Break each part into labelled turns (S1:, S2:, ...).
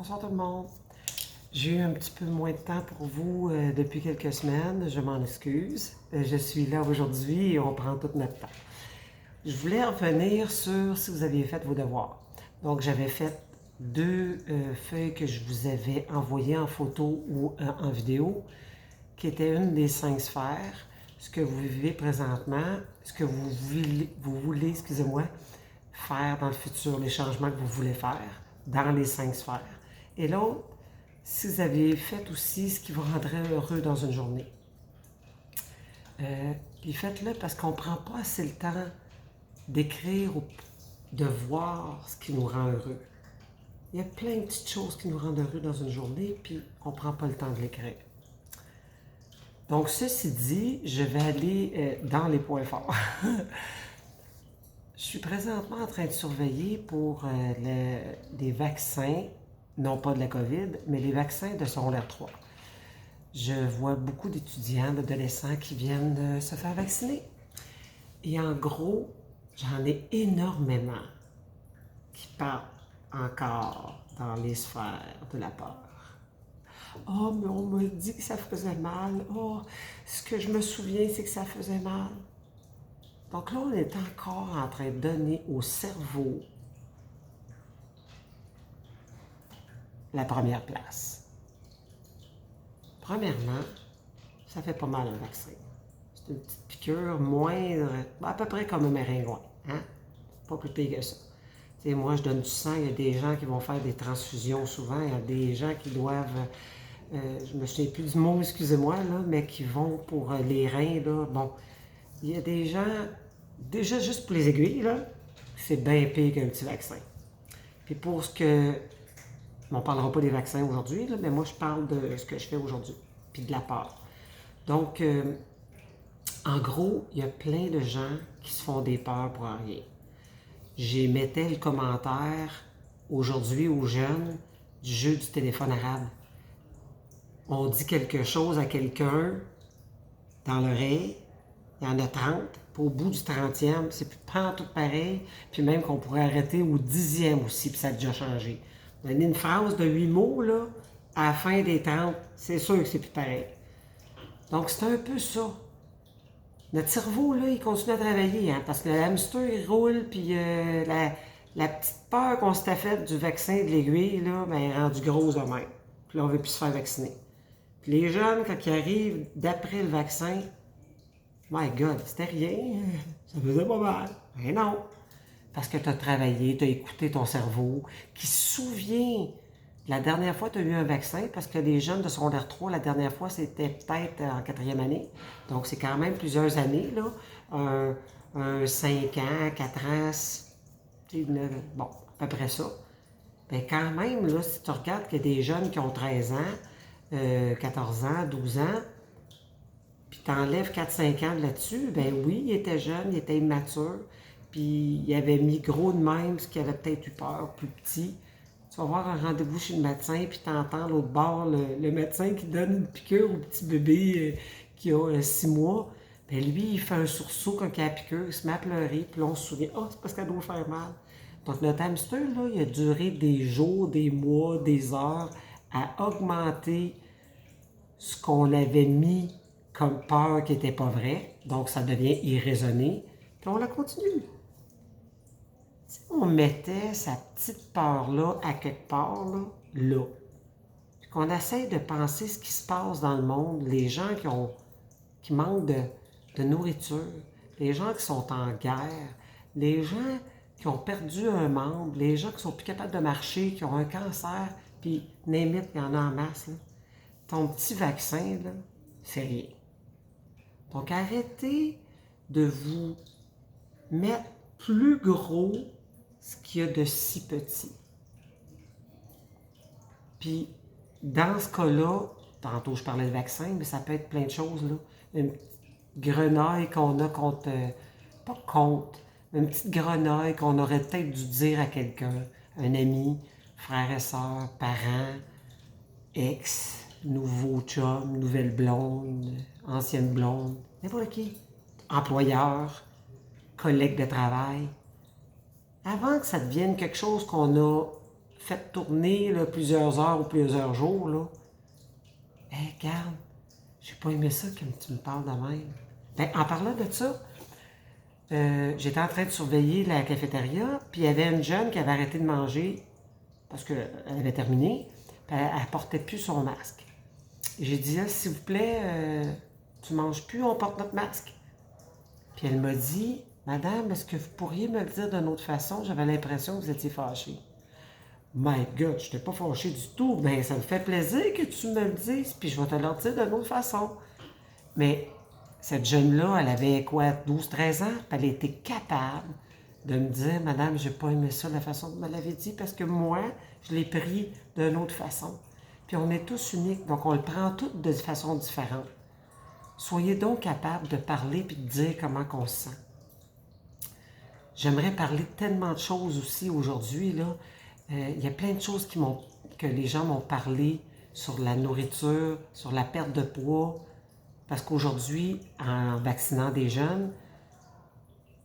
S1: Bonsoir tout le monde. J'ai eu un petit peu moins de temps pour vous depuis quelques semaines. Je m'en excuse. Je suis là aujourd'hui et on prend tout notre temps. Je voulais revenir sur si vous aviez fait vos devoirs. Donc, j'avais fait deux feuilles que je vous avais envoyées en photo ou en vidéo, qui étaient une des 5 sphères, ce que vous vivez présentement, ce que vous voulez, excusez-moi, faire dans le futur, les changements que vous voulez faire dans les 5 sphères. Et l'autre, si vous avez fait aussi ce qui vous rendrait heureux dans une journée. Puis faites-le parce qu'on ne prend pas assez le temps d'écrire ou de voir ce qui nous rend heureux. Il y a plein de petites choses qui nous rendent heureux dans une journée, puis on ne prend pas le temps de l'écrire. Donc, ceci dit, je vais aller dans les points forts. Je suis présentement en train de surveiller pour les vaccins, non pas de la COVID, mais les vaccins de secondaire 3. Je vois beaucoup d'étudiants, d'adolescents qui viennent se faire vacciner. Et en gros, j'en ai énormément qui parlent encore dans les sphères de la peur. Oh, mais on m'a dit que ça faisait mal. Oh, ce que je me souviens, c'est que ça faisait mal. Donc là, on est encore en train de donner au cerveau la première place. Premièrement, ça fait pas mal un vaccin. C'est une petite piqûre moindre, à peu près comme un maringouin. Hein? Pas plus pire que ça. T'sais, moi, je donne du sang, il y a des gens qui vont faire des transfusions souvent, il y a des gens qui doivent, je me souviens plus du mot, excusez-moi, là, mais qui vont pour les reins, là. Bon, il y a des gens, déjà juste pour les aiguilles, là, c'est bien pire qu'un petit vaccin. Puis pour ce que, on ne parlera pas des vaccins aujourd'hui, là, mais moi, je parle de ce que je fais aujourd'hui, puis de la peur. Donc, en gros, il y a plein de gens qui se font des peurs pour rien. J'ai mettais le commentaire aujourd'hui aux jeunes du jeu du téléphone arabe. On dit quelque chose à quelqu'un dans l'oreille, il y en a 30, puis au bout du 30e, c'est pas tout pareil, puis même qu'on pourrait arrêter au 10e aussi, puis ça a déjà changé. Donner une phrase de 8 mots, là, à la fin des 30, c'est sûr que c'est plus pareil. Donc, c'est un peu ça. Notre cerveau, là, il continue à travailler, hein, parce que le hamster, il roule, puis la petite peur qu'on s'était faite du vaccin de l'aiguille, là, ben, elle est rendue grosse de même. Puis là, on ne veut plus se faire vacciner. Puis les jeunes, quand ils arrivent d'après le vaccin, my God, c'était rien, ça faisait pas mal. Mais non, parce que tu as travaillé, tu as écouté ton cerveau, qui se souvient la dernière fois que tu as eu un vaccin, parce que les jeunes de secondaire 3, la dernière fois, c'était peut-être en 4e année. Donc, c'est quand même plusieurs années, là. Un 5 ans, 4 ans, bon, à peu près ça. Bien, quand même, là, si tu regardes qu'il y a des jeunes qui ont 13 ans, 14 ans, 12 ans, puis tu enlèves 4-5 ans là-dessus, ben oui, il était jeune, il était immature, puis il avait mis gros de même, ce qui avait peut-être eu peur, plus petit. Tu vas voir un rendez-vous chez le médecin, puis tu entends l'autre bord, le médecin qui donne une piqûre au petit bébé qui a 6 mois. Ben lui, il fait un sursaut quand il a la piqûre, il se met à pleurer, puis là, on se souvient, ah, c'est parce qu'elle doit faire mal. Donc notre hamster, là, il a duré des jours, des mois, des heures à augmenter ce qu'on avait mis comme peur qui n'était pas vrai, donc ça devient irraisonné, puis on la continue. Si on mettait sa petite peur-là à quelque part, là, puis qu'on essaye de penser ce qui se passe dans le monde, les gens qui manquent de nourriture, les gens qui sont en guerre, les gens qui ont perdu un membre, les gens qui sont plus capables de marcher, qui ont un cancer, puis name it, il y en a en masse, là. Ton petit vaccin, là, c'est rien. Donc, arrêtez de vous mettre plus gros ce qu'il y a de si petit. Puis, dans ce cas-là, tantôt je parlais de vaccin, mais ça peut être plein de choses, là. Une petite grenaille qu'on a contre, pas contre, mais une petite grenaille qu'on aurait peut-être dû dire à quelqu'un, un ami, frère et soeur, parent, ex, nouveau chum, nouvelle blonde, ancienne blonde, n'importe qui, employeur, collègue de travail. Avant que ça devienne quelque chose qu'on a fait tourner là, plusieurs heures ou plusieurs jours, là. Hey, regarde, j'ai pas aimé ça comme tu me parles de même. Ben, en parlant de ça, j'étais en train de surveiller la cafétéria, puis il y avait une jeune qui avait arrêté de manger parce qu'elle avait terminé, puis elle ne portait plus son masque. J'ai dit, ah, s'il vous plaît, tu manges plus, on porte notre masque. Puis elle m'a dit, Madame, est-ce que vous pourriez me le dire d'une autre façon? J'avais l'impression que vous étiez fâchée. My God, je n'étais pas fâchée du tout. Ben, ça me fait plaisir que tu me le dises, puis je vais te le dire d'une autre façon. Mais cette jeune-là, elle avait quoi, 12-13 ans, puis elle était capable de me dire, Madame, j'ai pas aimé ça de la façon que vous me l'avez dit, parce que moi, je l'ai pris d'une autre façon. Puis on est tous uniques, donc on le prend tous de façon différente. Soyez donc capables de parler puis de dire comment on se sent. J'aimerais parler de tellement de choses aussi aujourd'hui, là. Il y a plein de choses que les gens m'ont parlé sur la nourriture, sur la perte de poids, parce qu'aujourd'hui, en vaccinant des jeunes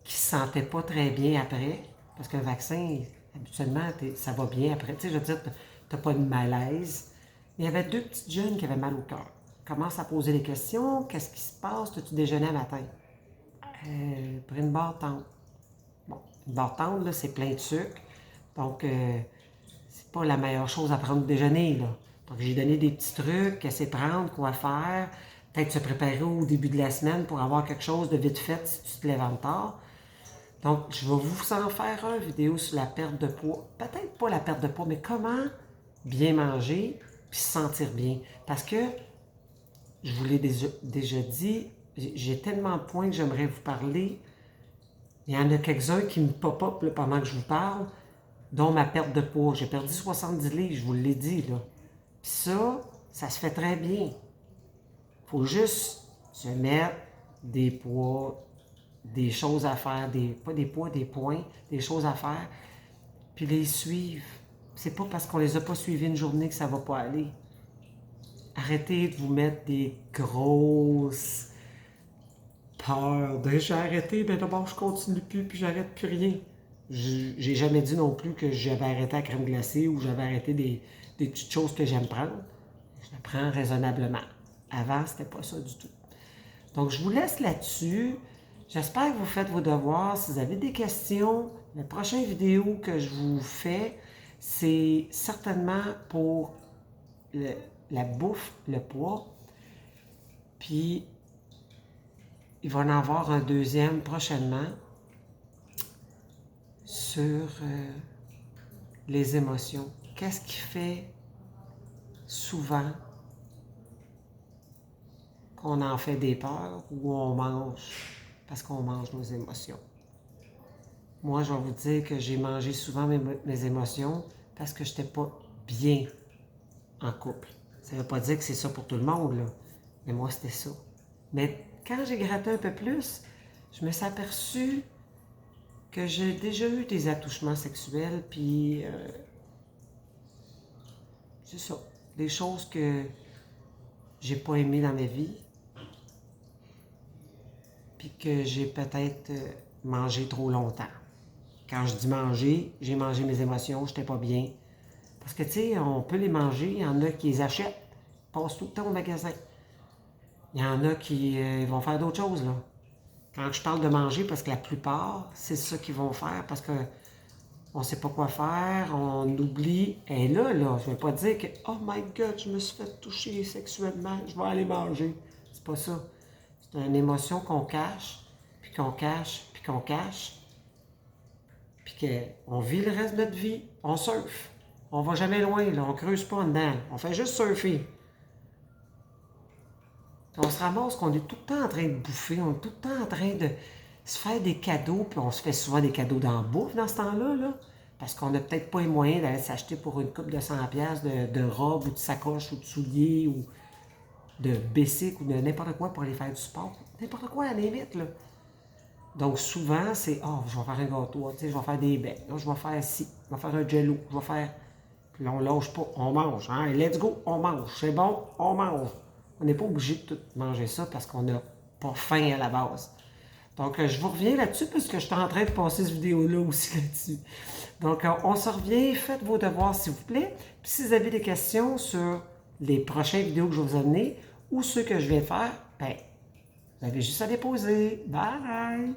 S1: qui ne se sentaient pas très bien après, parce qu'un vaccin, habituellement, ça va bien après. Tu sais, je veux dire, tu n'as pas de malaise. Il y avait 2 petites jeunes qui avaient mal au cœur. Commence à poser des questions. Qu'est-ce qui se passe? As-tu déjeuné à matin? Pris une barre tendre. Bon, une barre tendre, là, c'est plein de sucre. Donc, c'est pas la meilleure chose à prendre au déjeuner, là. Donc, j'ai donné des petits trucs, qu'est-ce prendre, quoi faire. Peut-être se préparer au début de la semaine pour avoir quelque chose de vite fait si tu te lèves en retard. Donc, je vais vous en faire une vidéo sur la perte de poids. Peut-être pas la perte de poids, mais comment bien manger puis se sentir bien. Parce que, je vous l'ai déjà dit, j'ai tellement de points que j'aimerais vous parler. Il y en a quelques-uns qui me pop-up pendant que je vous parle, dont ma perte de poids. J'ai perdu 70 livres, je vous l'ai dit, là. Puis ça se fait très bien. Il faut juste se mettre des poids, des choses à faire, pas des poids, des points, des choses à faire, puis les suivre. C'est pas parce qu'on les a pas suivis une journée que ça va pas aller. Arrêtez de vous mettre des grosses peurs. J'ai arrêté, ben d'abord je continue plus, puis j'arrête plus rien. J'ai jamais dit non plus que j'avais arrêté la crème glacée ou j'avais arrêté des petites choses que j'aime prendre. Je les prends raisonnablement. Avant, c'était pas ça du tout. Donc, je vous laisse là-dessus. J'espère que vous faites vos devoirs. Si vous avez des questions, la prochaine vidéo que je vous fais, c'est certainement pour la bouffe, le poids. Puis, il va en avoir un deuxième prochainement sur les émotions. Qu'est-ce qui fait souvent qu'on en fait des peurs ou on mange parce qu'on mange nos émotions? Moi, je vais vous dire que j'ai mangé souvent mes émotions parce que je n'étais pas bien en couple. Ça ne veut pas dire que c'est ça pour tout le monde, là. Mais moi, c'était ça. Mais quand j'ai gratté un peu plus, je me suis aperçue que j'ai déjà eu des attouchements sexuels, puis c'est ça, des choses que j'ai pas aimées dans ma vie, puis que j'ai peut-être mangé trop longtemps. Quand je dis manger, j'ai mangé mes émotions, j'étais pas bien. Parce que, tu sais, on peut les manger, il y en a qui les achètent, passent tout le temps au magasin. Il y en a qui vont faire d'autres choses, là. Quand je parle de manger, parce que la plupart, c'est ça qu'ils vont faire, parce que on ne sait pas quoi faire, on oublie. Et là, je ne vais pas dire que « Oh my God, je me suis fait toucher sexuellement, je vais aller manger. » C'est pas ça. C'est une émotion qu'on cache, puis qu'on cache, puis qu'on cache, puis qu'on vit le reste de notre vie, on surfe. On va jamais loin, là, on creuse pas en dedans, on fait juste surfer. On se ramasse qu'on est tout le temps en train de bouffer, on est tout le temps en train de se faire des cadeaux, puis on se fait souvent des cadeaux dans la bouffe dans ce temps-là, là, parce qu'on n'a peut-être pas les moyens d'aller s'acheter pour une coupe de 100$ de robe ou de sacoche ou de souliers ou de bicycle ou de n'importe quoi pour aller faire du sport. N'importe quoi à la limite, là. Donc souvent, c'est « Oh, je vais faire un gâteau, tu sais, je vais faire des becs, là, je vais faire ci, je vais faire un jello, je vais faire... » Puis là, on lâche pas, on mange, hein, let's go, on mange, c'est bon, on mange. On n'est pas obligé de tout manger ça parce qu'on n'a pas faim à la base. Donc, je vous reviens là-dessus parce que je suis en train de passer cette vidéo-là aussi là-dessus. Donc, on se revient. Faites vos devoirs, s'il vous plaît. Puis, si vous avez des questions sur les prochaines vidéos que je vais vous amener ou ceux que je vais faire, ben, vous avez juste à les poser. Bye!